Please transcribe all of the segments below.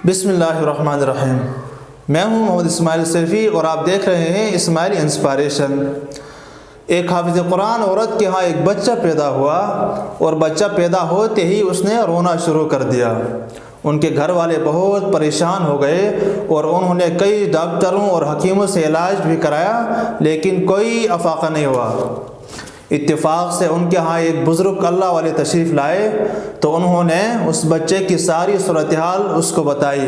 بسم اللہ الرحمن الرحیم۔ میں ہوں محمد اسماعیل سیفی اور آپ دیکھ رہے ہیں اسماعیل انسپائریشن۔ ایک حافظ قرآن عورت کے ہاں ایک بچہ پیدا ہوا اور بچہ پیدا ہوتے ہی اس نے رونا شروع کر دیا۔ ان کے گھر والے بہت پریشان ہو گئے اور انہوں نے کئی ڈاکٹروں اور حکیموں سے علاج بھی کرایا لیکن کوئی افاقہ نہیں ہوا۔ اتفاق سے ان کے ہاں ایک بزرگ اللہ والے تشریف لائے تو انہوں نے اس بچے کی ساری صورتحال اس کو بتائی۔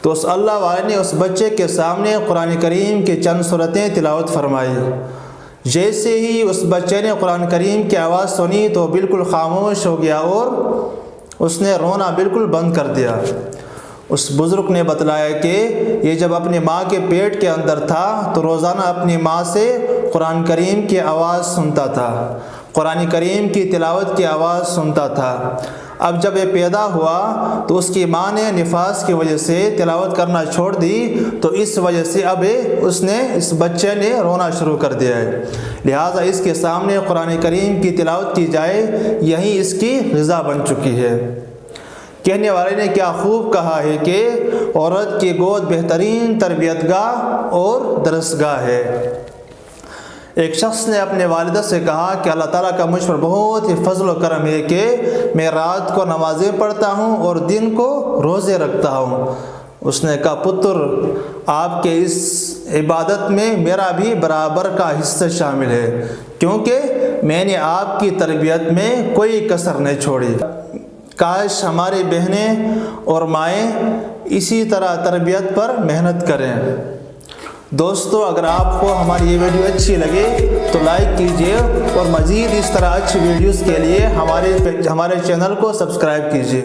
تو اس اللہ والے نے اس بچے کے سامنے قرآن کریم کی چند صورتیں تلاوت فرمائی۔ جیسے ہی اس بچے نے قرآن کریم کی آواز سنی تو بالکل خاموش ہو گیا اور اس نے رونا بالکل بند کر دیا۔ اس بزرگ نے بتلایا کہ یہ جب اپنی ماں کے پیٹ کے اندر تھا تو روزانہ اپنی ماں سے قرآن کریم کی آواز سنتا تھا، قرآن کریم کی تلاوت کی آواز سنتا تھا۔ اب جب یہ پیدا ہوا تو اس کی ماں نے نفاس کی وجہ سے تلاوت کرنا چھوڑ دی، تو اس وجہ سے اب اس بچے نے رونا شروع کر دیا ہے، لہٰذا اس کے سامنے قرآن کریم کی تلاوت کی جائے، یہی اس کی غذا بن چکی ہے۔ کہنے والے نے کیا خوب کہا ہے کہ عورت کی گود بہترین تربیت گاہ اور درس گاہ ہے۔ ایک شخص نے اپنے والدہ سے کہا کہ اللہ تعالیٰ کا مجھ پر بہت ہی فضل و کرم ہے کہ میں رات کو نمازیں پڑھتا ہوں اور دن کو روزے رکھتا ہوں۔ اس نے کہا پتر، آپ کے اس عبادت میں میرا بھی برابر کا حصہ شامل ہے، کیونکہ میں نے آپ کی تربیت میں کوئی کسر نہیں چھوڑی۔ کاش ہماری بہنیں اور مائیں اسی طرح تربیت پر محنت کریں۔ دوستو، اگر آپ کو ہماری یہ ویڈیو اچھی لگے تو لائک کیجئے اور مزید اس طرح اچھی ویڈیوز کے لیے ہمارے چینل کو سبسکرائب کیجئے۔